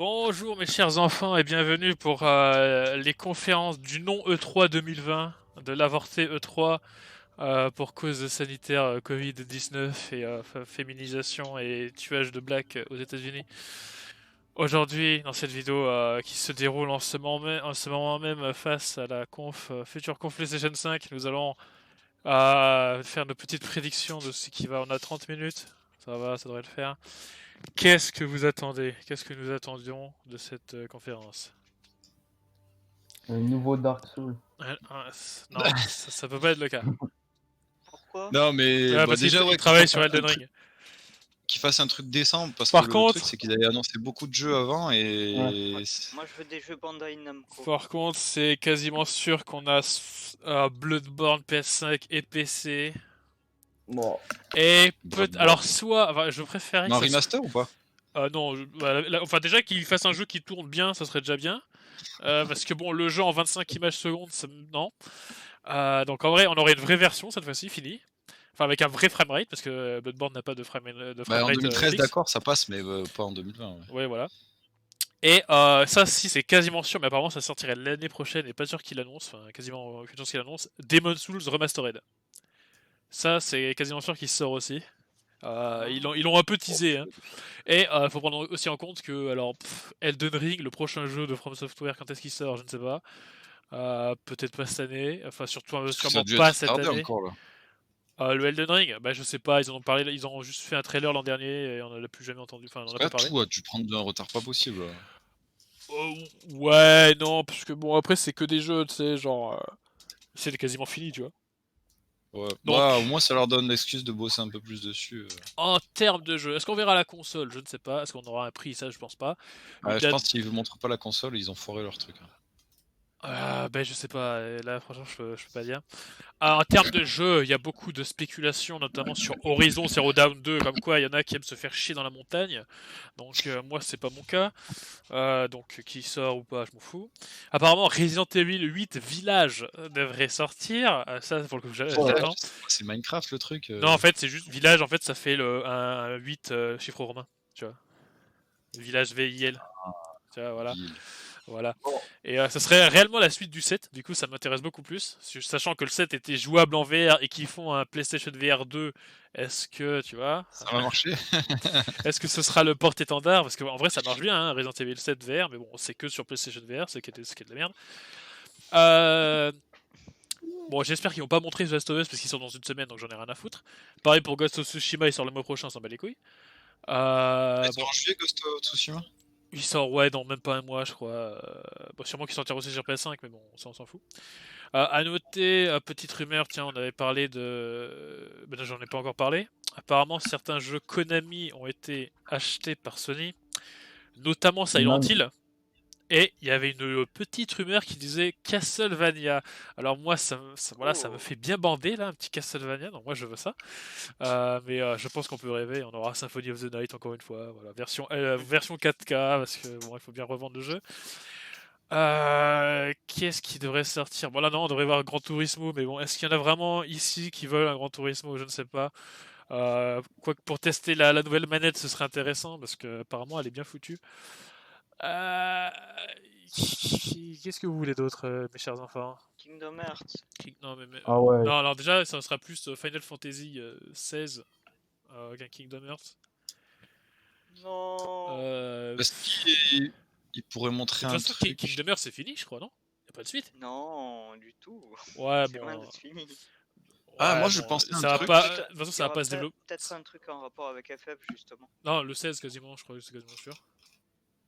Bonjour mes chers enfants et bienvenue pour les conférences du non E3 2020, de l'avorté E3 pour cause sanitaire Covid-19 et féminisation et tuage de blacks aux États-Unis. Aujourd'hui, dans cette vidéo qui se déroule en ce moment même face à la future conf PlayStation 5, nous allons faire nos petites prédictions de ce qui va. On a 30 minutes, ça va, ça devrait le faire. Qu'est-ce que vous attendez? Qu'est-ce que nous attendions de cette conférence? Un nouveau Dark Souls. Non, ça peut pas être le cas. Pourquoi? Non mais Ouais, bah parce qu'il déjà ouais travaille sur Elden Ring. qu'ils fassent un truc décent parce que Par le truc contre, c'est qu'ils avaient annoncé beaucoup de jeux avant Ouais. et Moi je veux des jeux Bandai Namco. par contre, c'est quasiment sûr qu'on a Bloodborne PS5 et PC. Bon. Et Bloodborne. alors soit, enfin, je préférais Non, que ça remaster ou pas? non, enfin déjà qu'il fasse un jeu qui tourne bien, ça serait déjà bien. Parce que bon, le jeu en 25 images secondes, non. Donc en vrai, on aurait une vraie version cette fois-ci, finie. Enfin, avec un vrai framerate, parce que Bloodborne n'a pas de Bah en framerate 2013 fixe. d'accord ça passe mais pas en 2020 ouais. Ouais, voilà. Et ça, si, c'est quasiment sûr, mais apparemment ça sortirait l'année prochaine, et pas sûr qu'il l'annonce, enfin quasiment aucune chance qu'il l'annonce. Demon's Souls Remastered. Ça, c'est quasiment sûr qu'il sort aussi. Ils l'ont un peu teasé, hein. Et faut prendre aussi en compte que, alors, Elden Ring, le prochain jeu de From Software, quand est-ce qu'il sort, je ne sais pas. Peut-être pas cette année, enfin surtout Parce que ça sûrement a dû pas être cette retardé année. encore là. Le Elden Ring, bah je sais pas, ils en ont parlé, ils ont juste fait un trailer l'an dernier et on en a plus jamais entendu, enfin on en a pas Là parlé. tout a dû prendre un retard pas possible là. Ouais, non, parce que bon, après c'est que des jeux, tu sais, genre, c'est quasiment fini, tu vois. Ouais. Donc, Bah au moins ça leur donne l'excuse de bosser un peu plus dessus. en termes de jeu, est-ce qu'on verra la console? Je ne sais pas. Est-ce qu'on aura un prix? Ça, je pense pas. Une Je date? pense qu'ils montrent pas la console, ils ont foiré leur truc. Hein. Ben je sais pas. Là, franchement, je peux pas dire. En termes de jeu, il y a beaucoup de spéculations, notamment sur Horizon Zero Dawn 2, comme quoi il y en a qui aiment se faire chier dans la montagne. Donc moi, c'est pas mon cas. Donc qui sort ou pas, je m'en fous. Apparemment, Resident Evil 8 Village devrait sortir. Ça, pour le coup, j'attends. C'est Minecraft le truc. Non, en fait, c'est juste Village. En fait, ça fait un 8 chiffre romain. Tu vois. Village VIL. Tu vois, voilà. Voilà. Bon. Et ça serait réellement la suite du 7, du coup ça m'intéresse beaucoup plus. Sachant que le 7 était jouable en VR et qu'ils font un PlayStation VR 2, est-ce que, tu vois, Ça va marcher. est-ce que ce sera le porte-étendard? Parce qu'en vrai ça marche bien, hein, Resident Evil 7 VR, mais bon, c'est que sur PlayStation VR, ce qui est de la merde. Bon, j'espère qu'ils vont pas montrer The Last of Us parce qu'ils sortent dans une semaine, donc j'en ai rien à foutre. Pareil pour Ghost of Tsushima, il sort le mois prochain, on s'en bat les couilles. Ils Bon, ont en juillet Ghost of Tsushima. il sort, ouais, dans même pas un mois, je crois. Bon, sûrement qu'il sortira aussi sur PS5, mais bon, ça on s'en fout. À noter, petite rumeur, tiens, on avait parlé de. Ben là, j'en ai pas encore parlé. Apparemment, certains jeux Konami ont été achetés par Sony, notamment Silent Non. Hill. Et il y avait une petite rumeur qui disait Castlevania. Alors moi, voilà, ça me fait bien bander là, un petit Castlevania. Donc moi, je veux ça. Mais je pense qu'on peut rêver. On aura Symphony of the Night encore une fois. Voilà, version 4K parce que bon, il faut bien revendre le jeu. Qu'est-ce qui devrait sortir? Bon là non, on devrait voir Gran Turismo, mais bon, est-ce qu'il y en a vraiment ici qui veulent un Gran Turismo? Je ne sais pas. Quoique pour tester la nouvelle manette, ce serait intéressant parce que apparemment elle est bien foutue. Euh, Qu'est-ce que vous voulez d'autre, mes chers enfants? Kingdom Hearts. Non, Ah ouais. non, alors déjà, ça sera plus Final Fantasy XVI qu'un Kingdom Hearts. Non. Est-ce qu'ils pourraient montrer De un toute façon, truc? Kingdom Hearts c'est fini, je crois, non? Y'a pas de suite? Non, du tout. Ouais, C'est bon. loin d'être fini. Ah, moi Ouais, je bon, pensais ça un va truc. pas. De toute façon, Il y ça va aura pas se développer. peut-être un truc en rapport avec FF, justement. Non, le 16 quasiment, je crois que c'est quasiment sûr.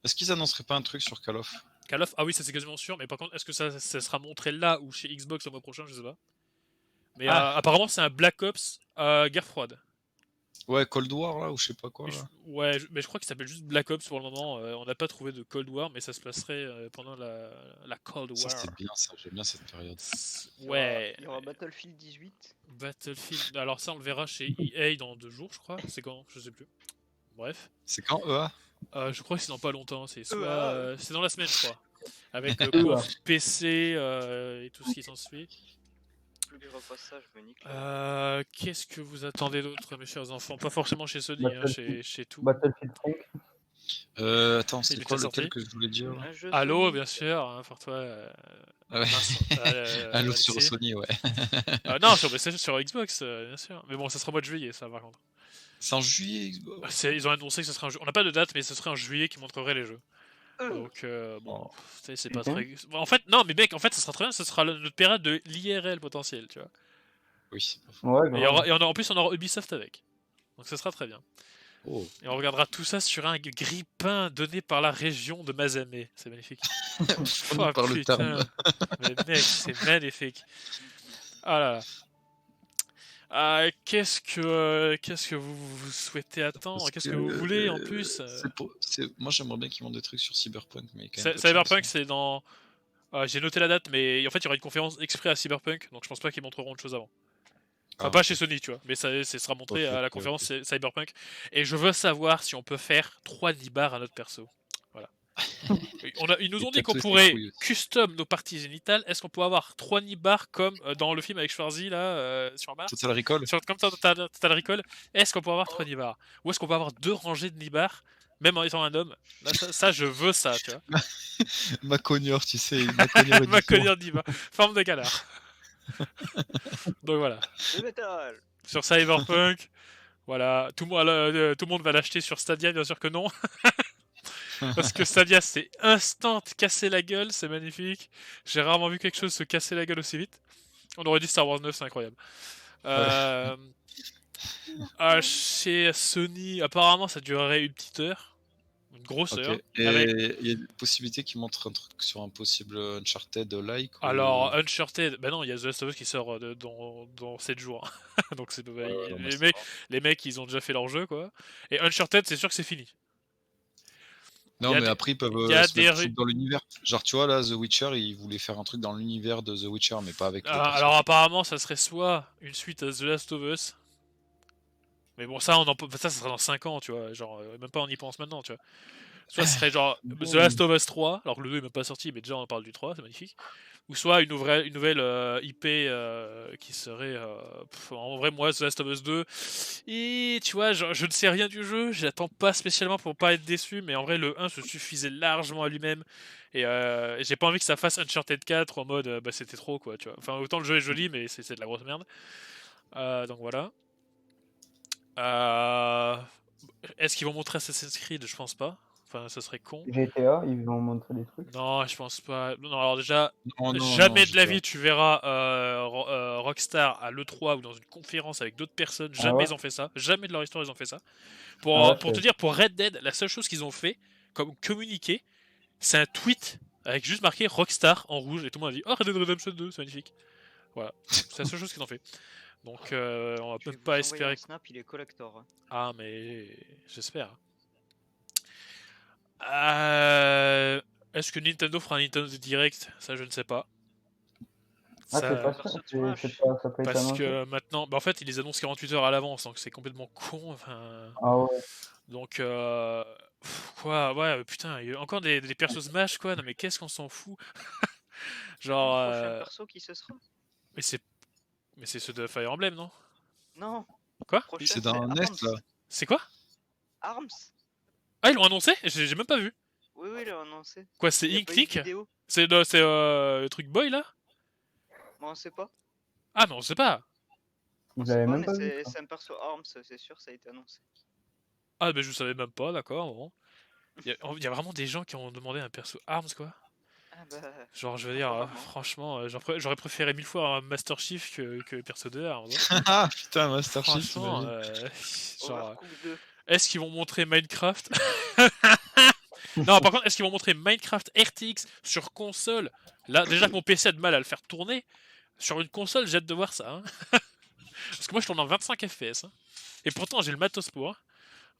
Est-ce qu'ils annonceraient pas un truc sur Call of? Call of, ah oui, ça c'est quasiment sûr, mais par contre, est-ce que ça sera montré là ou chez Xbox le mois prochain? Je sais pas. Mais apparemment, c'est un Black Ops guerre froide. Ouais, Cold War là ou je sais pas quoi. Là. Ouais, mais je crois qu'il s'appelle juste Black Ops pour le moment. On n'a pas trouvé de Cold War, mais ça se passerait pendant la Cold War. Ça c'est bien, ça j'aime bien cette période. Ouais. Il y aura Battlefield 18. Battlefield. Alors ça, on le verra chez EA dans 2 jours, je crois. C'est quand? Je sais plus. Bref. C'est quand EA? Je crois que c'est dans pas longtemps. C'est c'est dans la semaine, je crois. Avec le EA. conf PC et tout ce qui s'ensuit. Le repassage me nique. Qu'est-ce que vous attendez d'autre, mes chers enfants? Pas forcément chez Sony, hein, chez tout. Battlefield 5. Attends, Il c'est est quoi déjà lequel sorti. que je voulais dire là? Un jeu Halo, Sony. bien sûr, hein, pour toi, Ah ouais. Vincent, Halo sur Alexis. Sony, ouais. Non, sur PlayStation, sur Xbox, bien sûr. Mais bon, ça sera au mois de juillet, ça, par contre. C'est en juillet Xbox. Ils ont annoncé que ce serait on n'a pas de date, mais ce serait en juillet qui montrerait les jeux. Euh, Donc, bon, Oh. tu sais, c'est pas Putain. très. Bon, en fait, non, mais mec, en fait, ça sera très bien, ce sera notre période de l'IRL potentiel, tu vois. Oui, c'est pas faux. Ouais, Et, grave. en plus, on aura Ubisoft avec. Donc, ce sera très bien. Oh. Et on regardera tout ça sur un grille-pain donné par la région de Mazamet. C'est magnifique. Fourni par le terme. Putain. Mais mec, c'est magnifique. Ah là là. Qu'est-ce que vous souhaitez attendre? Parce Qu'est-ce que vous voulez en plus? Moi, j'aimerais bien qu'ils montrent des trucs sur Cyberpunk, mais quand même pas de Cyberpunk, chance, c'est dans. J'ai noté la date, mais en fait, il y aura une conférence exprès à Cyberpunk, donc je pense pas qu'ils montreront autre chose avant. Enfin, Ah, pas ok. chez Sony, tu vois, mais ça sera montré Ok, à la ok, conférence ok. Cyberpunk. Et je veux savoir si on peut faire 3 nibards à notre perso. Voilà. Ils nous Et ont dit qu'on tatouer ses pourrait couilles aussi. custom nos parties génitales. Est-ce qu'on peut avoir 3 nibards comme dans le film avec Schwarzy, là, sur Mars? Total Recall? Comme Total Recall, est-ce qu'on peut avoir 3 nibards? Ou est-ce qu'on peut avoir 2 rangées de nibards, même en étant un homme? Là, ça, je veux ça, tu vois. Macogneur, tu sais, Macogneur Ma édition. collière de nibards. Forme de canard. Donc voilà. Le métal. Sur Cyberpunk, voilà. Tout le monde va l'acheter sur Stadia, bien sûr que non. Parce que Stadia, c'est instant casser la gueule, c'est magnifique. J'ai rarement vu quelque chose se casser la gueule aussi vite. On aurait dit Star Wars 9, c'est incroyable. Ouais. Chez Sony, apparemment, ça durerait une petite heure. Une grosse Ok. heure. Et Avec... il y a une possibilité qu'ils montrent un truc sur un possible Uncharted-like Alors, Uncharted, bah non, il y a The Last of Us qui sort dans 7 jours. Donc, non, mais les mecs, ils ont déjà fait leur jeu, quoi. Et Uncharted, c'est sûr que c'est fini. Il y non, a mais des- après, ils peuvent il y a se des mettre dans l'univers. Genre, tu vois, là, The Witcher, ils voulaient faire un truc dans l'univers de The Witcher, mais pas avec les persos. Alors apparemment, ça serait soit une suite à The Last of Us, mais bon, ça sera dans 5 ans, tu vois, genre, même pas on y pense maintenant, tu vois. Soit ce serait genre The Last of Us 3, alors que le 2 est même pas sorti, mais déjà on en parle du 3, c'est magnifique. Ou soit une nouvelle IP qui serait... en vrai, moi, The Last of Us 2, et tu vois, je ne sais rien du jeu, j'attends pas spécialement pour pas être déçu, mais en vrai, le 1 se suffisait largement à lui-même. Et j'ai pas envie que ça fasse Uncharted 4 en mode bah c'était trop quoi, tu vois. Enfin, autant le jeu est joli, mais c'est de la grosse merde. Donc voilà. Euh, Est-ce qu'ils vont montrer Assassin's Creed? Je pense pas. Enfin, ça serait con. GTA, ils vont montrer des trucs. Non, je pense pas. Non, alors déjà, Non, non, non, jamais de la GTA. vie tu verras Rockstar à l'E3 ou dans une conférence avec d'autres personnes. Ah Jamais ouais? ils ont fait ça. Jamais de leur histoire ils ont fait ça. Ah ouais, Pour te dire, pour Red Dead, la seule chose qu'ils ont fait comme communiqué, c'est un tweet avec juste marqué Rockstar en rouge et tout le monde a dit oh Red Dead Redemption 2, c'est magnifique. Voilà, c'est la seule chose qu'ils ont fait. Donc on va Je vais même vous pas envoyer espérer. un snap, il est collector. Hein. Ah mais j'espère. Euh, Est-ce que Nintendo fera un Nintendo Direct? Ça je ne sais pas. Ah, Ça, c'est pas Perso sûr, de Smash. ça peut être parce annoncé. que maintenant, bah en fait ils les annoncent 48 heures à l'avance, donc c'est complètement con. Enfin, Ah ouais. donc quoi, ouais putain, il y a encore des persos Smash quoi. Non mais qu'est-ce qu'on s'en fout. Genre, Le prochain perso qui ce sera? mais c'est ceux de Fire Emblem, non? Non. Quoi? Prochain, C'est dans Arms. Nest, là. C'est quoi? Arms. Ah, ils l'ont annoncé? J'ai même pas vu. Oui, oui, il l'a annoncé. Quoi, c'est Il y a Ink pas eu de Nick? vidéo. C'est le truc boy là? Moi, on sait pas. Ah, mais on sait pas. On Ils sait avaient pas, même mais pas vu ça. c'est un perso Arms, c'est sûr, ça a été annoncé. Ah, mais je savais même pas, d'accord. Bon. Il y a vraiment des gens qui ont demandé un perso Arms quoi. Ah bah. Genre, je veux dire, Apparemment. franchement, j'aurais préféré 1000 fois un Master Chief que perso de Arms. Hein. Ah putain, Master Chief, Franchement, t'imagines. genre, Overcooked 2. est-ce qu'ils vont montrer Minecraft? Non, par contre, est-ce qu'ils vont montrer Minecraft RTX sur console? Là, déjà que mon PC a de mal à le faire tourner, sur une console, j'ai hâte de voir ça. Hein. Parce que moi, je tourne en 25 FPS. Hein. Et pourtant, j'ai le matos pour. Hein.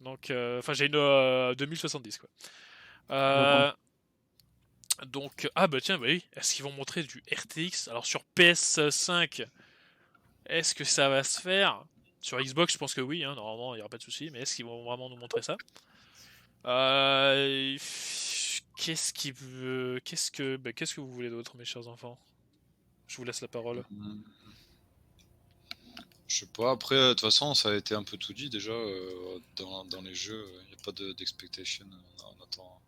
Donc, enfin, j'ai une 2070 quoi. Donc, ah bah tiens, bah oui. Est-ce qu'ils vont montrer du RTX? Alors sur PS5, est-ce que ça va se faire? Sur Xbox, je pense que oui. Hein, normalement, il n'y aura pas de souci. Mais est-ce qu'ils vont vraiment nous montrer ça? Qu'est-ce que vous voulez d'autre, mes chers enfants? Je vous laisse la parole. Je sais pas, après, de toute façon, ça a été un peu tout dit déjà dans les jeux. Il n'y a pas d'expectation. On attend.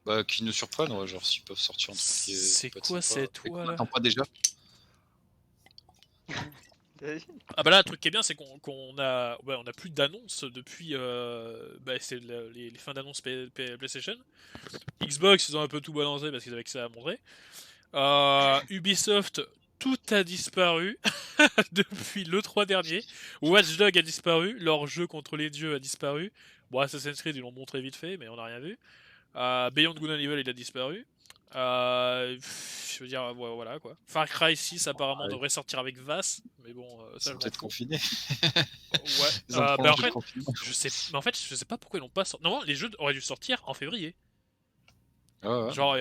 Bah, qu'ils nous surprennent, ouais, genre s'ils peuvent sortir un truc qui C'est peut être quoi sympa. cette Et qu'on toile là? n'attend pas déjà. Vas-y. Ah bah là, le truc qui est bien, c'est qu'on a, ouais, on a plus d'annonces depuis c'est les fins d'annonces PlayStation. Xbox, ils ont un peu tout balancé parce qu'ils avaient que ça à montrer. Ubisoft, tout a disparu depuis l'E3 dernier. Watch Dogs a disparu, leur jeu contre les dieux a disparu. Bon, Assassin's Creed, ils l'ont montré vite fait, mais on n'a rien vu. Beyond Good and Evil, il a disparu. Je veux dire, voilà quoi. Far Cry 6 apparemment Ouais. devrait sortir avec Vass, mais bon, Ils ça je sont m'en peut-être fous. confinés. Ouais. Ils ont Bah en prolongé le fait, confinement. mais en fait, je sais pas pourquoi ils l'ont pas sorti. Non, les jeux auraient dû sortir en février. Ouais. Genre,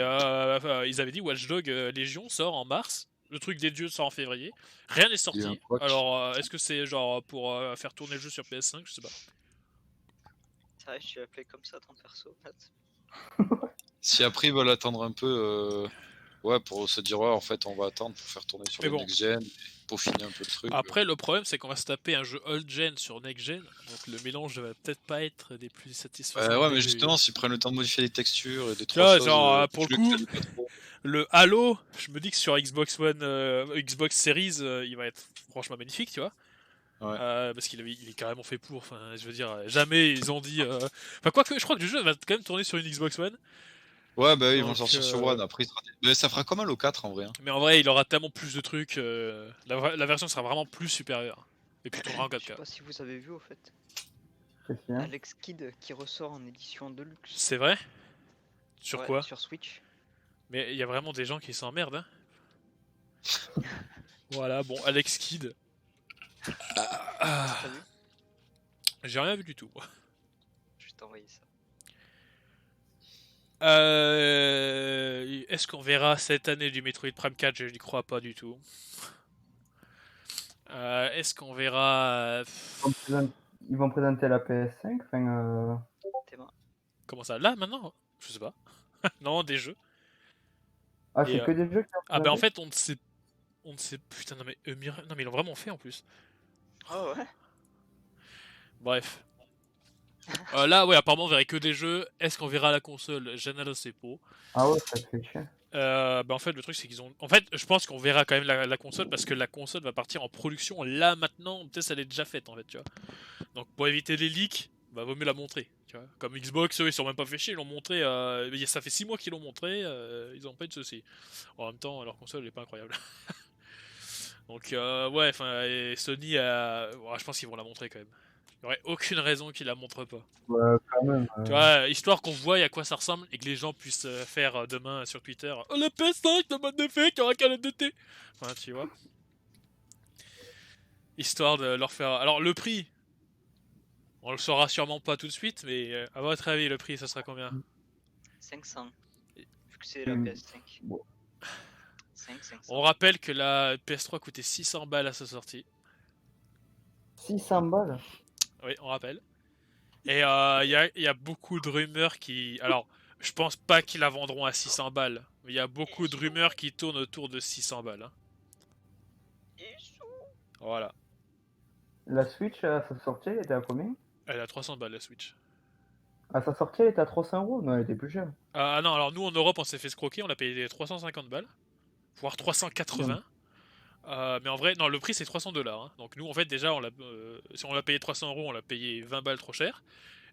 ils avaient dit Watch Dogs Légion sort en mars. Le truc des dieux sort en février. Rien n'est Il y a eu un sorti. couac. Alors, est-ce que c'est genre pour faire tourner le jeu sur PS5? Je sais pas. C'est vrai, je suis appelé comme ça ton perso. Si après ils veulent attendre un peu, ouais, pour se dire, ouais, en fait, on va attendre pour faire tourner sur Mais le bon. next-gen, pour finir un peu le truc. Après, le problème, c'est qu'on va se taper un jeu old-gen sur next-gen. Donc, le mélange va peut-être pas être des plus satisfaisants. Ouais, au mais début. justement, s'ils prennent le temps de modifier les textures et des Tu trois vois, choses. genre, pour le je coup, connais pas trop. le Halo, je me dis que sur Xbox One, Xbox Series, il va être franchement magnifique, tu vois. Ouais. Parce qu'il est carrément fait pour. Enfin, je veux dire, jamais ils ont dit. Enfin, quoique, je crois que le jeu va quand même tourner sur une Xbox One. Ouais, bah ils vont le Donc, sortir sur One. Après, mais ça fera comme Halo 4 en vrai. Hein. Mais en vrai, il aura tellement plus de trucs. La version sera vraiment plus supérieure. Et puis tournera en Je sais 4K. pas si vous avez vu au fait. Qu'est-ce qu'il y a? Alex Kidd qui ressort en édition Deluxe. C'est vrai? Sur Ouais, quoi? Sur Switch. Mais il y a vraiment des gens qui s'emmerdent. Hein. Voilà, bon, Alex Kidd. T'as vu? J'ai rien vu du tout. Je vais t'envoyer ça. Est-ce qu'on verra cette année du Metroid Prime 4? Je n'y crois pas du tout. Est-ce qu'on verra... Ils vont présenter la PS5, enfin, T'es mort. Comment ça? Là, maintenant? Je sais pas. Non, des jeux. Ah, Et, c'est que des jeux qui Ah bah en fait, on ne sait... Putain, non mais... Non mais ils l'ont vraiment fait en plus. Oh ouais. Bref. Là, ouais, apparemment, on verrait que des jeux. Est-ce qu'on verra la console? Je ne sais pas. Ah ouais, ça te fait chier. Bah en fait, le truc, c'est qu'ils ont... En fait, je pense qu'on verra quand même la console parce que la console va partir en production là, maintenant. Peut-être elle est déjà faite, en fait, tu vois. Donc, pour éviter les leaks, bah, vaut mieux la montrer, tu vois. Comme Xbox, eux, ils sont même pas fait chier, ils l'ont montré... Ça fait 6 mois qu'ils l'ont montré, ils ont pas eu de soucis. En même temps, leur console, elle est pas incroyable. Donc, ouais, enfin, et Sony, ouais, je pense qu'ils vont la montrer quand même. Il n'y aurait aucune raison qu'ils la montrent pas. Ouais, quand même. Tu vois, histoire qu'on voit à quoi ça ressemble et que les gens puissent faire demain sur Twitter « Oh, le PS5, le mode d'effet qui aura Call of Duty !» Enfin, tu vois. Histoire de leur faire... Alors, le prix, on le saura sûrement pas tout de suite, mais à votre avis, le prix, ça sera combien? 500. Vu que c'est la PS5. Bon. 500. On rappelle que la PS3 coûtait 600 balles à sa sortie. 600 balles. Oui, on rappelle. Et il y a beaucoup de rumeurs qui... Alors, je pense pas qu'ils la vendront à 600 balles. Mais il y a beaucoup de rumeurs qui tournent autour de 600 balles. Hein. Voilà. La Switch, à sa sortie, elle était à combien? Elle est à 300 balles la Switch. À sa sortie, elle était à 300 €? Non, elle était plus chère. Ah non, alors nous en Europe on s'est fait escroquer, on l'a payé 350 balles. Voire 380. Mais en vrai, non, le prix c'est 300 $. Hein. Donc nous en fait déjà, si on l'a payé 300 €, on l'a payé 20 balles trop cher.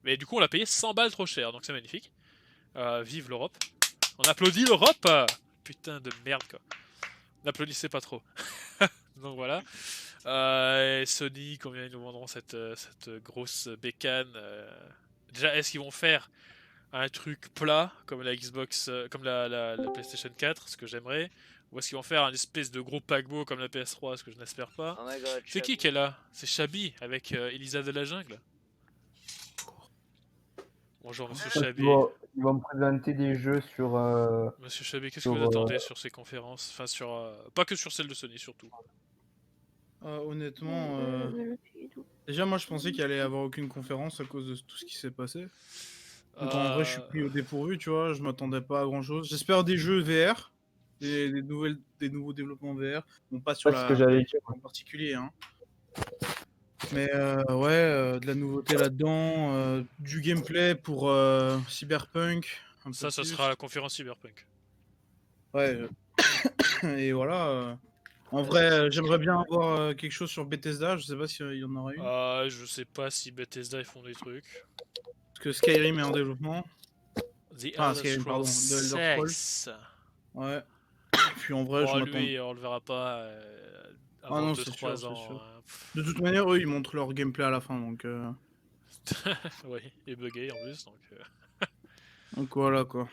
Mais du coup on l'a payé 100 balles trop cher, donc c'est magnifique. Vive l'Europe. On applaudit l'Europe. Putain de merde quoi. N'applaudissez pas trop. Donc voilà. Et Sony, combien ils nous vendront cette grosse bécane Déjà, est-ce qu'ils vont faire un truc plat comme la Xbox, comme la PlayStation 4, ce que j'aimerais, ou est-ce qu'ils vont faire un espèce de gros paquebot comme la PS3, ce que je n'espère pas. Oh my god. C'est qui est là? C'est Chabi avec Elisa de la jungle. Bonjour Monsieur Chabi. Ils vont me présenter des jeux sur... Monsieur Chabi, qu'est-ce que vous attendez sur ces conférences? Enfin, pas que sur celle de Sony, surtout. Honnêtement, déjà moi je pensais qu'il allait y avoir aucune conférence à cause de tout ce qui s'est passé. Donc en vrai je suis pris au dépourvu, tu vois, je m'attendais pas à grand chose. J'espère des jeux VR, des nouveaux développements VR, bon pas sur ce que j'allais dire. en particulier, hein. Mais ouais, de la nouveauté là-dedans, du gameplay pour Cyberpunk. Un peu Ça plus. sera à la conférence Cyberpunk. Ouais. Et voilà. En vrai, j'aimerais bien avoir quelque chose sur Bethesda. Je sais pas s'il y en aura une. Je sais pas si Bethesda ils font des trucs. Parce que Skyrim est en développement. The Ah, Elder Skyrim, pardon, Scrolls de Elder Scrolls. 6. Ouais. Puis en vrai, Bon, je m'attends. lui, on le verra pas Ah avant non, 2-3 c'est sûr. ans. Hein. De toute manière, eux, ils montrent leur gameplay à la fin, donc. Oui, et buggé en plus. Donc voilà quoi.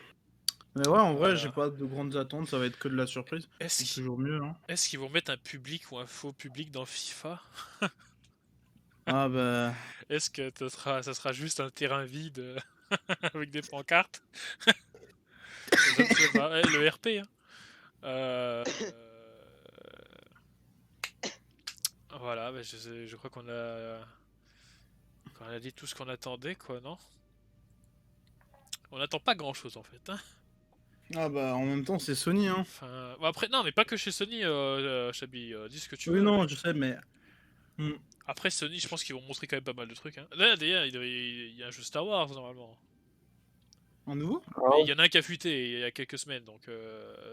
Mais ouais, en vrai, Voilà. j'ai pas de grandes attentes, ça va être que de la surprise. Est-ce C'est qu'ils toujours mieux, hein. est-ce qu'ils vont mettre un public ou un faux public dans FIFA? Ah bah. Est-ce que ça sera juste un terrain vide avec des pancartes? Je ne sais pas. Le RP, hein. Voilà, bah, je crois qu'on a dit tout ce qu'on attendait, quoi, non? On n'attend pas grand-chose en fait. Hein. Ah bah, en même temps, c'est Sony, hein. Enfin, bon, après, non, mais pas que chez Sony, Chabi, dis ce que tu Oui, veux. non, je sais, mais. Après, Sony, je pense qu'ils vont montrer quand même pas mal de trucs. Hein. Là, d'ailleurs, il y a un jeu Star Wars normalement. En nouveau? Mais il y en a un qui a fuité il y a quelques semaines, donc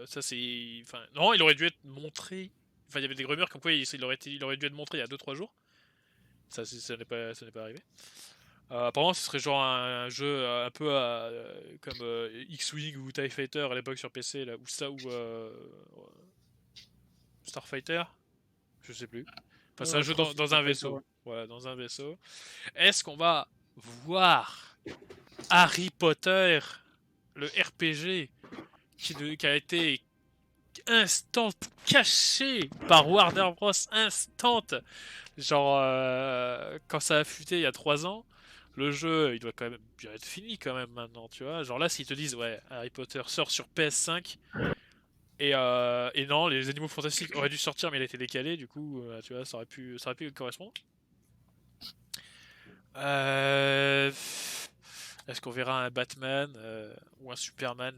ça c'est. Enfin, non, il aurait dû être montré. Enfin, il y avait des rumeurs comme quoi il aurait dû être montré il y a 2-3 jours. Ça n'est pas arrivé. Apparemment, ce serait genre un jeu un peu comme X-Wing ou TIE Fighter à l'époque sur PC, là, ou ça, ou Starfighter, je sais plus. Enfin, c'est un jeu dans un vaisseau. Ouais. Voilà, dans un vaisseau. Est-ce qu'on va voir Harry Potter, le RPG, qui a été instant caché par Warner Bros. Instant. Genre, quand ça a fuité il y a 3 ans, le jeu, il doit quand même bien être fini quand même maintenant, tu vois. Genre là, s'ils te disent, ouais, Harry Potter sort sur PS5, et non, les Animaux Fantastiques auraient dû sortir, mais il a été décalé, du coup, tu vois, ça aurait pu correspondre. Est-ce qu'on verra un Batman ou un Superman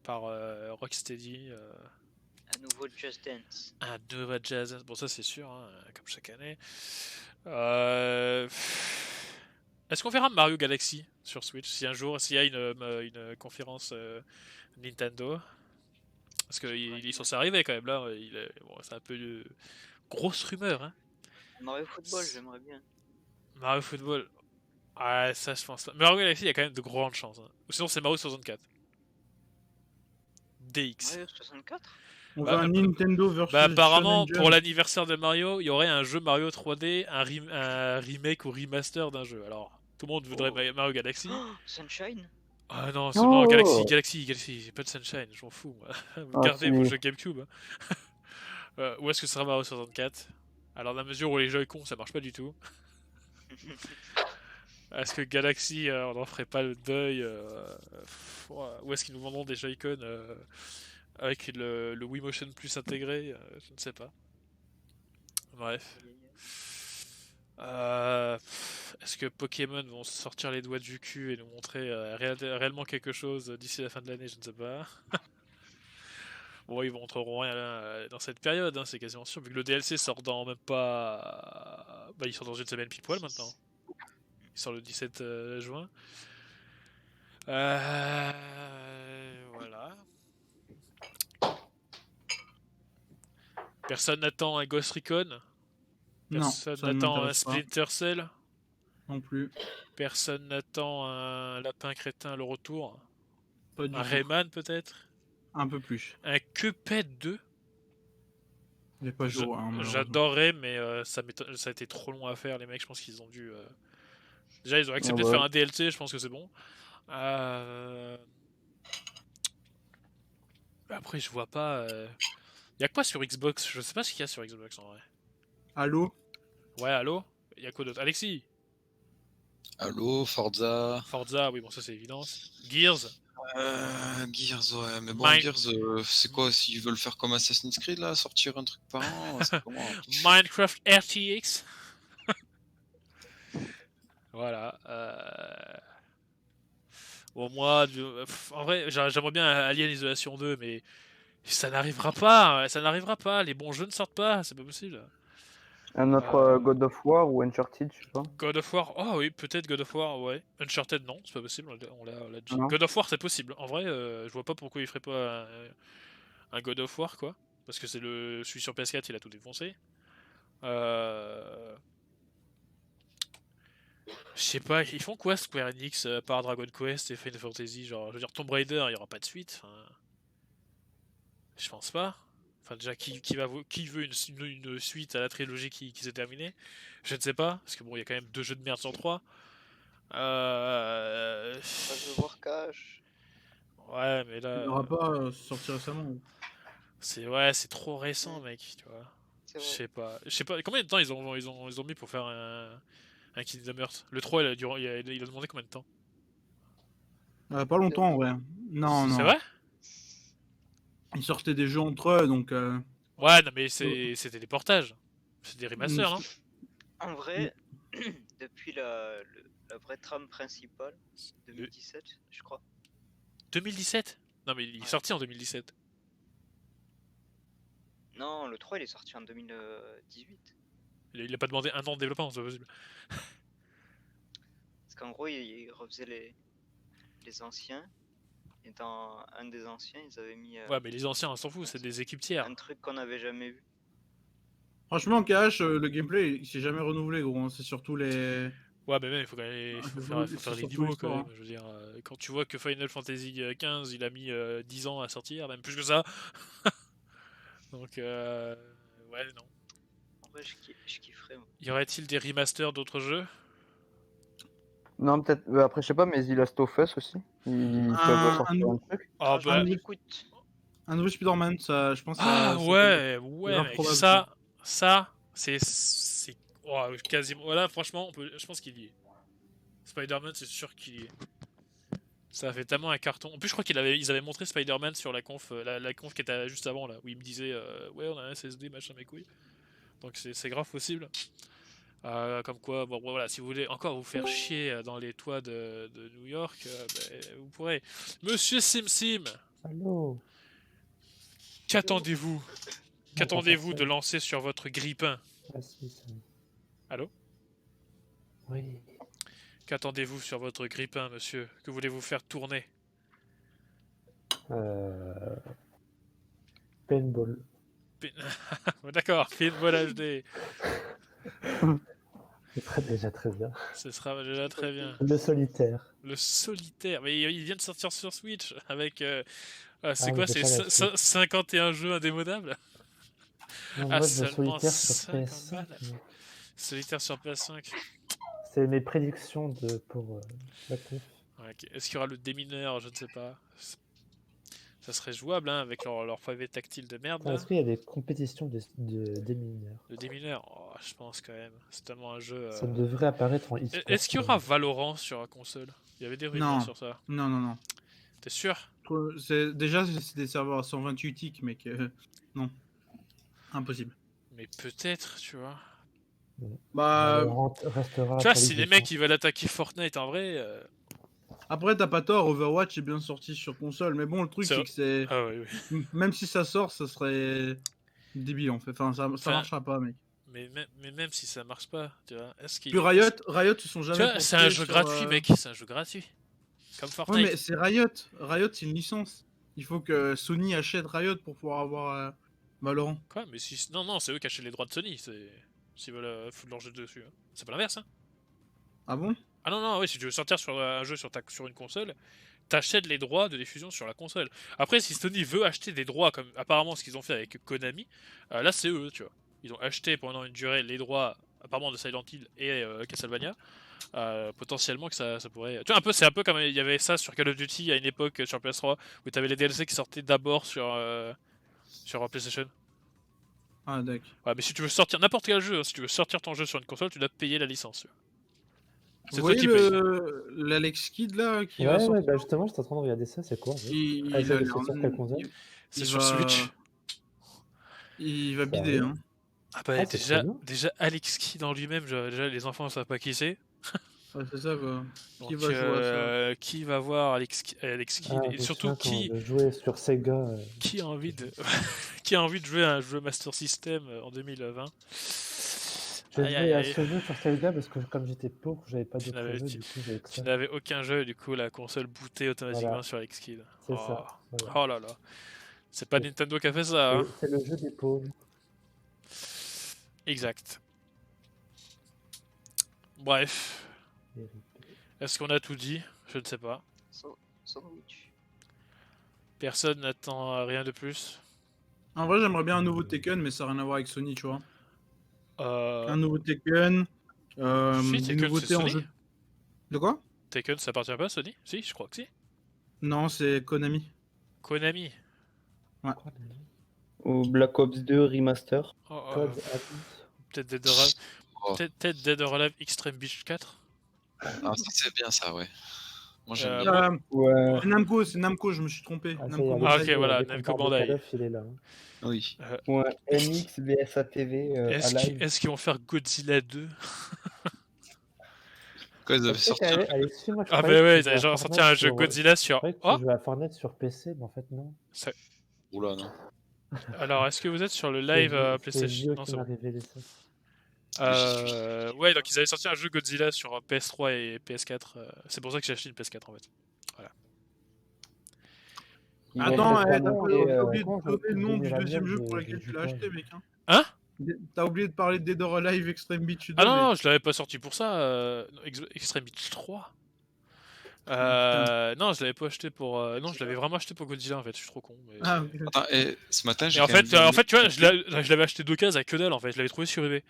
par Rocksteady Un nouveau Just Dance. Un nouveau Jazz, bon ça c'est sûr, hein, comme chaque année. Est-ce qu'on verra Mario Galaxy sur Switch si un jour, s'il y a une conférence Nintendo? Parce qu'il est censé arriver quand même là, bon, c'est un peu de grosse rumeur. Hein. Mario Football, j'aimerais bien. Mario Football, ouais, ça je pense pas. Mario Galaxy, il y a quand même de grandes chances. Hein. Ou sinon c'est Mario 64. DX. Mario 64? On veut un Nintendo versus apparemment, Shonen Jump. pour l'anniversaire de Mario, il y aurait un jeu Mario 3D, un remake ou remaster d'un jeu. Alors, tout le monde voudrait Mario Galaxy. Oh, Sunshine? Ah non, c'est Mario Galaxy, j'ai pas de Sunshine, je m'en fous. Moi. Gardez vos jeux GameCube. Hein. Où est-ce que ce sera Mario 64? Alors, dans la mesure où les Joy-Con ça marche pas du tout. Est-ce que Galaxy, on n'en ferait pas le deuil Ou est-ce qu'ils nous vendront des Joy-Con avec le Wiimotion Plus intégré? Je ne sais pas. Bref. Est-ce que Pokémon vont sortir les doigts du cul et nous montrer réellement quelque chose d'ici la fin de l'année? Je ne sais pas. Bon, ils montreront rien dans cette période, hein, c'est quasiment sûr, vu que le DLC sort dans même pas. Bah, il sort dans une semaine pile poil maintenant. Il sort le 17 juin. Voilà. Personne n'attend un Ghost Recon. Personne n'attend un Splinter Cell. Non plus. Personne n'attend un Lapin Crétin le retour. Pas du un tout. Rayman peut-être. Un peu plus. Un Cuphead 2. J'ai pas joué. J'adorerais, mais ça a été trop long à faire. Les mecs, je pense qu'ils ont dû. Déjà, ils ont accepté de faire un DLC, je pense que c'est bon. Après, je vois pas. Y a quoi sur Xbox? Je sais pas ce qu'il y a sur Xbox en vrai. Halo? Ouais, Halo? Y a quoi d'autre? Alexis? Halo, Forza. Forza, oui, bon, ça c'est évident. Gears? Gears, ouais, mais bon, Gears, c'est quoi? S'ils veulent faire comme Assassin's Creed là, sortir un truc par an, c'est comment? Minecraft RTX? Voilà. Bon, moi, en vrai, j'aimerais bien Alien Isolation 2, mais ça n'arrivera pas. Ça n'arrivera pas. Les bons jeux ne sortent pas. C'est pas possible. Un autre God of War ou Uncharted, je sais pas. God of War, oh oui, peut-être God of War, ouais. Uncharted, non, c'est pas possible, on l'a dit. Non. God of War, c'est possible. En vrai, je vois pas pourquoi il ferait pas un God of War, quoi. Parce que c'est celui sur PS4, il a tout défoncé. Je sais pas, ils font quoi Square Enix par Dragon Quest et Final Fantasy? Genre, je veux dire, Tomb Raider, il y aura pas de suite. Je pense pas. Enfin, déjà, qui veut une suite à la trilogie qui s'est terminée? Je ne sais pas, parce que bon, il y a quand même 2 jeux de merde sur 3. Moi, je veux voir Cash. Ouais, mais Il là, n'aura pas sorti récemment. c'est trop récent, mec, tu vois. C'est Je vrai. sais pas. Combien de temps ils ont mis pour faire un Kingdom Hearts? Le 3, il a demandé combien de temps? Pas longtemps, en vrai. Non, C'est non. vrai? Ils sortaient des jeux entre eux, donc... Ouais, non, mais c'était des portages. C'est des remasters, non? En vrai, depuis la vraie trame principale, 2017, je crois. 2017? Non, mais il est sorti en 2017. Non, le 3 il est sorti en 2018. Il a pas demandé un an de développement, c'est pas possible. Parce qu'en gros, il refaisait les anciens. Et dans un des anciens, ils avaient mis Ouais, mais les anciens, on s'en fout, c'est des équipes tiers. un truc qu'on n'avait jamais vu. Franchement, KH, le gameplay, il s'est jamais renouvelé, gros. Hein. C'est surtout les... Ouais, mais même, il faut quand même faut faire les surtout niveaux l'histoire, quand même. hein. Je veux dire, quand tu vois que Final Fantasy XV, il a mis 10 ans à sortir, même plus que ça. Donc, ouais, non. En vrai, je kifferais. Moi. Y aurait-il des remasters d'autres jeux? Non, peut-être. Après, je sais pas, mais The Last of Us aussi. Ils peuvent sortir un truc. Ah, bah. Écoute, Un nouveau Spider-Man, ça, je pense... Ah, ça ouais, grave mec, probable, ça, c'est oh, quasiment. Voilà, franchement, je pense qu'il y est. Spider-Man, c'est sûr qu'il y est. Ça a fait tellement un carton. En plus, je crois ils avaient montré Spider-Man sur la conf, la conf qui était juste avant, là, où ils me disaient ouais, on a un SSD, machin, mes couilles. Donc c'est grave possible. Comme quoi, bon, voilà, si vous voulez encore vous faire chier dans les toits de New York, vous pourrez. Monsieur SimSim, Allô? qu'attendez-vous? Qu'attendez-vous de lancer sur votre grippin? Ah si, ça... Allô? Oui. Qu'attendez-vous sur votre grippin, monsieur? Que voulez-vous faire tourner? Paintball. D'accord, Paintball HD. Ce serait déjà très bien. Ce sera déjà très bien. Le solitaire. Le solitaire. Mais il vient de sortir sur Switch avec. C'est Ah, quoi? j'ai C'est pas la Switch. 51 jeux indémodables? Non, Ah, moi, je veux seulement solitaire sur 50 PS5. balles. Solitaire sur PS5. C'est mes prédictions pour la conf. Ouais, ok. Est-ce qu'il y aura le démineur? Je ne sais pas. Ça serait jouable hein, avec leur pavé tactile de merde. Attends, Là. est-ce qu'il y a des compétitions des mineurs? Le démineur, oh, je pense quand même. C'est tellement un jeu. Ça devrait apparaître en e-sport. Est-ce qu'il y aura Valorant sur la console? Il y avait des rumeurs Non. sur ça. Non, non, non. T'es sûr? Déjà, c'est des serveurs à 128 ticks, mec. Non. Impossible. Mais peut-être, tu vois. Bah, Restera Tu vois, sur si les l'existence. mecs ils veulent attaquer Fortnite en vrai. après, t'as pas tort, Overwatch est bien sorti sur console. Mais bon, le truc, C'est c'est que c'est. Ah oui, oui. Même si ça sort, ça serait débile en fait. Enfin, ça marchera pas, mec. Mais même si ça marche pas, tu vois, est-ce qu'il. Puis Riot, ils sont Tu jamais. vois, c'est un jeu sur, gratuit, mec. C'est un jeu gratuit. Comme Fortnite. Ouais, mais c'est Riot. Riot, c'est une licence. Il faut que Sony achète Riot pour pouvoir avoir Valorant. Quoi? Mais si. Non, c'est eux qui achètent les droits de Sony. S'ils veulent foutre leur jeu dessus. Hein. C'est pas l'inverse, hein. Ah bon? Ah non, oui, si tu veux sortir sur un jeu sur une console, t'achètes les droits de diffusion sur la console. Après, si Sony veut acheter des droits, comme apparemment ce qu'ils ont fait avec Konami, là c'est eux, tu vois. Ils ont acheté pendant une durée les droits, apparemment de Silent Hill et Castlevania. Potentiellement que ça pourrait. Tu vois, c'est un peu comme il y avait ça sur Call of Duty à une époque sur PS3, où t'avais les DLC qui sortaient d'abord sur PlayStation. Ah, d'accord. Ouais, mais si tu veux sortir n'importe quel jeu, hein, si tu veux sortir ton jeu sur une console, tu dois payer la licence. Tu vois. Vous voyez l'Alex Kidd là qui va Ouais, sortir bah justement, j'étais en train de regarder ça, c'est quoi? Il Ah, a c'est l'air- sur quelle console? C'est il sur va- Switch. Il va Sérieux? bider, hein. Ah bah Ah, c'est trop bien. déjà Alex Kidd en lui-même, déjà les enfants ne savent pas qui c'est. Ouais, c'est ça quoi. Donc, Qui va jouer à ça? qui va voir Alex Kidd Ah, et surtout quand je jouais sur Sega. qui a envie de qui a envie de jouer à un jeu Master System en 2020. J'ai Aïe, joué aïe, à aïe. ce jeu sur Sega parce que comme j'étais pauvre, j'avais pas Tu d'autres n'avais- jeux, tu- du coup j'avais que Tu ça. n'avais aucun jeu et du coup la console bootait automatiquement Voilà. sur Xkid. C'est Oh. ça. Voilà. Oh là là. C'est pas C'est- Nintendo qui a fait ça, hein. C'est le jeu des pauvres. Exact. Bref. Est-ce qu'on a tout dit? Je ne sais pas. Sandwich. Personne n'attend rien de plus. En vrai, j'aimerais bien un nouveau Tekken, mais ça n'a rien à voir avec Sony, tu vois. Euh... Un nouveau Tekken, Si, des Tekken, nouveautés c'est en Sony. jeu. De quoi? Tekken, ça appartient pas à Sony? Si, je crois que si. Non, c'est Konami. Konami. Ou Black Ops 2 Remaster. Oh, Code Abyss. peut-être Dead Oh. peut-être Dead or Alive Extreme Beach 4. Ah, ça c'est bien ça, ouais. Moi j'aime Euh, bien. Ouais. C'est Namco, je me suis trompé. Ah, ça y est, Namco avec- Ah, ok, Bandai. voilà, avec Namco Call of Bandai. il est là. Hein. Oui. Ouais. MX vs ATV Alive. Est-ce qu'ils vont faire Godzilla 2? Quoi, ils Je avaient sais sorti qu'elle est- elle est dessus, moi, je Ah, croyais bah que ouais, tu ils avaient jouais à genre sorti Fortnite un jeu sur- Godzilla Je sur. croyais que Oh! tu jouais à Fortnite sur PC, mais en fait non. Oula, non. Alors, est-ce que vous êtes sur le live C'est PlayStation? Gio Non, qui c'est m'a bon. révélé ça. Ouais, donc ils avaient sorti un jeu Godzilla sur PS3 et PS4. C'est pour ça que j'ai acheté une PS4 en fait. Ils vont Attends, peut-être t'as annoncer, oublié de Comment donner le nom du la deuxième mienne, jeu pour je lequel tu joue l'as pas, acheté, mec. Hein. Hein? T'as oublié de parler de Dead or Alive Extreme Beach 2. Ah non, mais- non, je l'avais pas sorti pour ça. Extreme Beach 3. Non, je l'avais pas acheté pour. Non, je l'avais vraiment acheté pour Godzilla en fait. Je suis trop con. Mais... Ah, ok. Attends, et ce matin j'ai Et en quand même fait, vu- tu vois, je l'avais acheté d'occasion à que dalle en fait. Je l'avais trouvé sur eBay.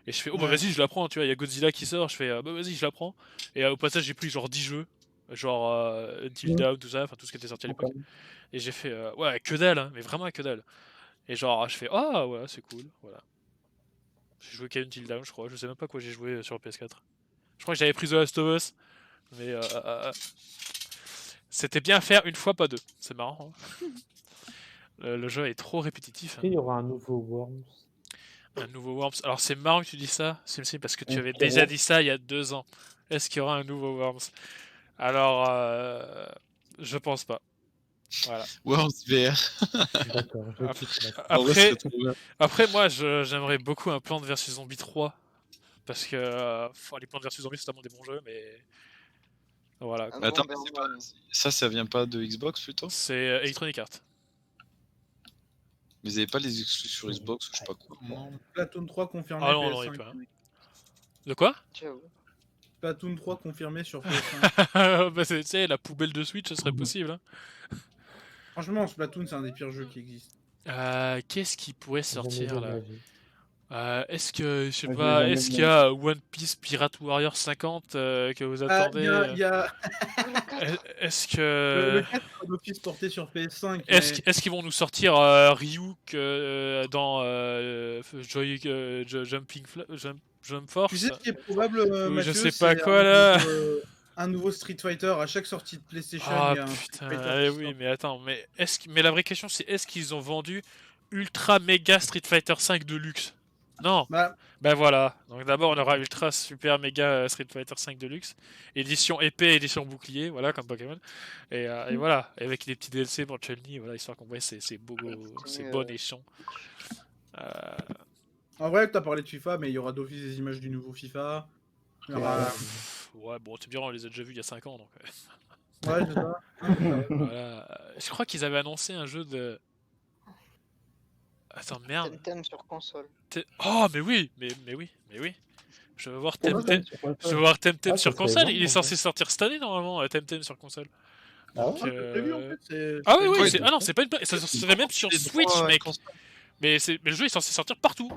Et je fais, oh bah Ouais. vas-y, je la prends. Tu vois, il y a Godzilla qui sort. Je fais, bah vas-y, je la prends. Et au passage, j'ai pris genre 10 jeux. Genre Until Dawn, tout ça. Enfin, tout ce qui était sorti à l'époque. Et j'ai fait, ouais, que dalle, hein, mais vraiment que dalle. Et genre, je fais, ah ouais, c'est cool. Voilà. J'ai joué qu'à Until Dawn, je crois. Je sais même pas quoi j'ai joué sur PS4. Je crois que j'avais pris The Last of Us. Mais c'était bien à faire une fois, pas deux. C'est marrant. Hein. Le jeu est trop répétitif. Est-ce qu'il y aura un nouveau Worms? Un nouveau Worms. Alors c'est marrant que tu dis ça, Simsim, parce que tu Un avais Pierrot. déjà dit ça il y a 2 ans. Est-ce qu'il y aura un nouveau Worms? Alors, je pense pas. Voilà. Worms VR. D'accord, je Après- quitte là. En vrai, Après, c'est trop bien. après moi, j'aimerais beaucoup un Plants vs Zombie 3. Parce que les Plants vs Zombie, c'est tellement des bons jeux, mais. Voilà. quoi. Un Attends, bon mais c'est pas- Berman. ça vient pas de Xbox plutôt? C'est Electronic Arts. Mais ils avaient pas les exclus sur Xbox ou je sais pas quoi. Splatoon 3 confirmé. Ah non, non, PS5. il peut rien. De quoi? Ciao. Splatoon 3 confirmé sur PS5. Bah, tu sais, la poubelle de Switch, ce serait possible. Hein. Franchement, Splatoon, c'est un des pires jeux qui existent. Qu'est-ce qui pourrait Jamais sortir vu de là? ma vie. Est-ce que, je sais Moi, je pas, l'ai est-ce jamais qu'il y a One Piece Pirate Warrior 50 que vous attendez? Il y a Est-ce le que. 4 d'office porté sur PS5. Est-ce qu'ils vont nous sortir Ryuk dans Jump Force? Tu sais ce qui est probable, Ou Mathieu, je sais c'est pas quoi là. un nouveau Street Fighter. À chaque sortie de PlayStation, Ah il y a un Street putain, Fighter allez, qui oui, sort. mais attends, mais la vraie question c'est est-ce qu'ils ont vendu Ultra Mega Street Fighter 5 Deluxe? Non. Bah, Ben voilà, donc d'abord on aura Ultra Super Mega Street Fighter 5 Deluxe, édition épée, édition bouclier, voilà comme Pokémon, et voilà, avec des petits DLC pour Chun-Li, voilà, histoire qu'on voit ces beaux, ces beaux nichons. en vrai, t'as parlé de FIFA, mais il y aura d'office des images du nouveau FIFA. Il y aura- Ouais, bon, tu me diras, on les a déjà vus il y a 5 ans, donc Ouais, c'est ça. voilà. Je crois qu'ils avaient annoncé un jeu de... Attends, merde. Temtem sur console. Oh, mais oui, mais oui. Je veux voir Temtem. Sur console. Je veux voir Temtem Ah, sur ça serait console. bon, Il est en censé sortir cette année normalement, Temtem sur console. Ah ouais? Donc, C'est prévu, en fait, c'est- Ah oui, c'est- oui, Ouais, ah non, c'est pas une blague. Ça serait même sur Les Switch, droits, mec. console. Mais le jeu est censé sortir partout.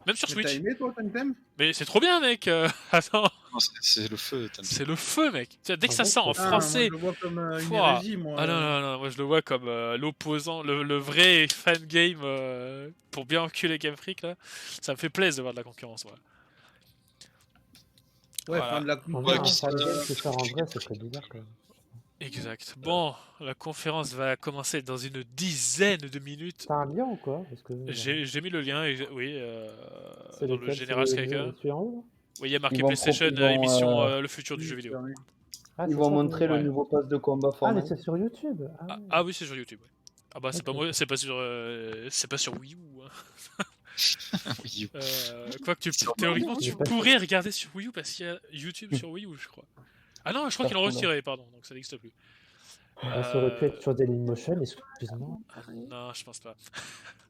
Même sur Mais t'as Switch. aimé, toi, Temtem? Mais c'est trop bien, mec. Attends, Non, c'est le feu, t'as c'est le feu, mec. Tu vois, dès que Ah ça bon, sort en c'est- Ah, français. moi, je le vois comme une Pouah. hérésie, moi. Ah non, non, non, moi je le vois comme l'opposant, le vrai fan game pour bien enculer Game Freak là. Ça me fait plaisir de voir de la concurrence, ouais. Ouais, Voilà. enfin, de la En concurrence, vrai, un qui fan game qui sort en vrai, ce serait bizarre quand même. Exact. Bon, la conférence va commencer dans une dizaine de minutes. T'as un lien ou quoi? Parce que J'ai mis le lien, oui, c'est dans le lequel? Général C'est le- Striker. celui en haut là? Oui, il y a marqué Ils vont PlayStation, ils vont, émission le futur du jeu vidéo. Ah, Ils c'est vont ça, montrer ouais. le nouveau pass de combat Ah, mais Fortnite. c'est sur YouTube. Ah, Ah oui, c'est sur YouTube. Ouais. Ah bah c'est Ok. pas moi, c'est pas sur Wii U. Hein. Wii U. Quoique théoriquement, tu pourrais regarder sur Wii U parce qu'il y a YouTube sur Wii U, je crois. Ah non, je crois qu'ils l'ont retiré, pardon, donc ça n'existe plus. Ça aurait pu être sur Dailymotion, excuse-moi. Non, je pense pas.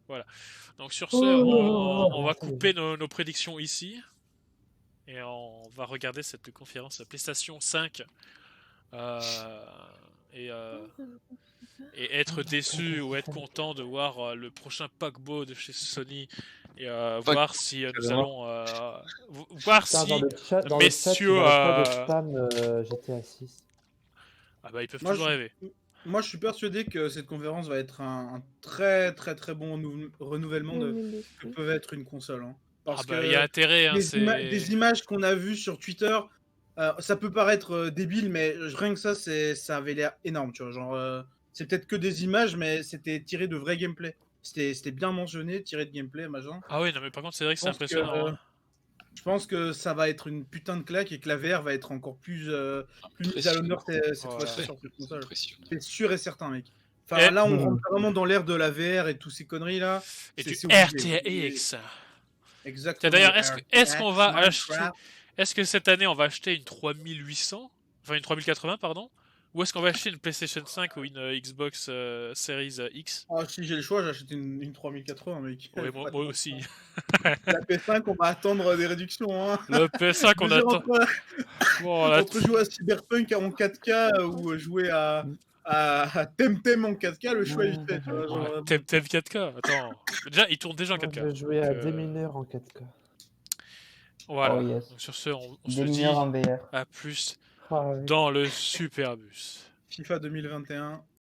Voilà. Donc sur ce, on va couper nos prédictions ici. Et on va regarder cette conférence PlayStation 5. Et être déçu ou être content de voir le prochain paquebot de chez Sony. Et voir si nous allons... voir Putain, si dans le chat, messieurs... il pas de spam GTA 6. Ah bah ils peuvent toujours rêver. Moi, je suis persuadé que cette conférence va être un très très très bon renouvellement de ce que peut être une console. Hein. Parce bah il y a intérêt. Hein, des images qu'on a vues sur Twitter, ça peut paraître débile, mais rien que ça avait l'air énorme. Tu vois, genre, c'est peut-être que des images, mais c'était tiré de vrai gameplay. C'était bien mentionné, tiré de gameplay, machin. Ah oui, non mais par contre c'est vrai que c'est impressionnant. Hein. Je pense que ça va être une putain de claque et que la VR va être encore plus mise à l'honneur cette fois-ci sur cette console. C'est sûr et certain, mec. Enfin, là, on rentre vraiment dans l'ère de la VR et tous ces conneries là. Et du RTX. Exactement. D'ailleurs, est-ce qu'on va acheter... Est-ce que cette année on va acheter une 3800, enfin une 3080 pardon, ou est-ce qu'on va acheter une PlayStation 5 ou une Xbox Series X? Ah, si j'ai le choix, j'achète une 3080, mec. Ouais, moi aussi. La PS5, on va attendre des réductions. Hein. Le PS5, on attend. Entre jouer à Cyberpunk en 4K ou jouer à Temtem en 4K, le choix est vite fait. Temtem 4K, attends. Déjà, il tourne déjà en 4K. Je vais jouer à Démineur en 4K. Voilà. Oh, yes. Donc sur ce, on se Des dit mineurs en VR. à plus Ah, oui. dans le Superbus. FIFA 2021.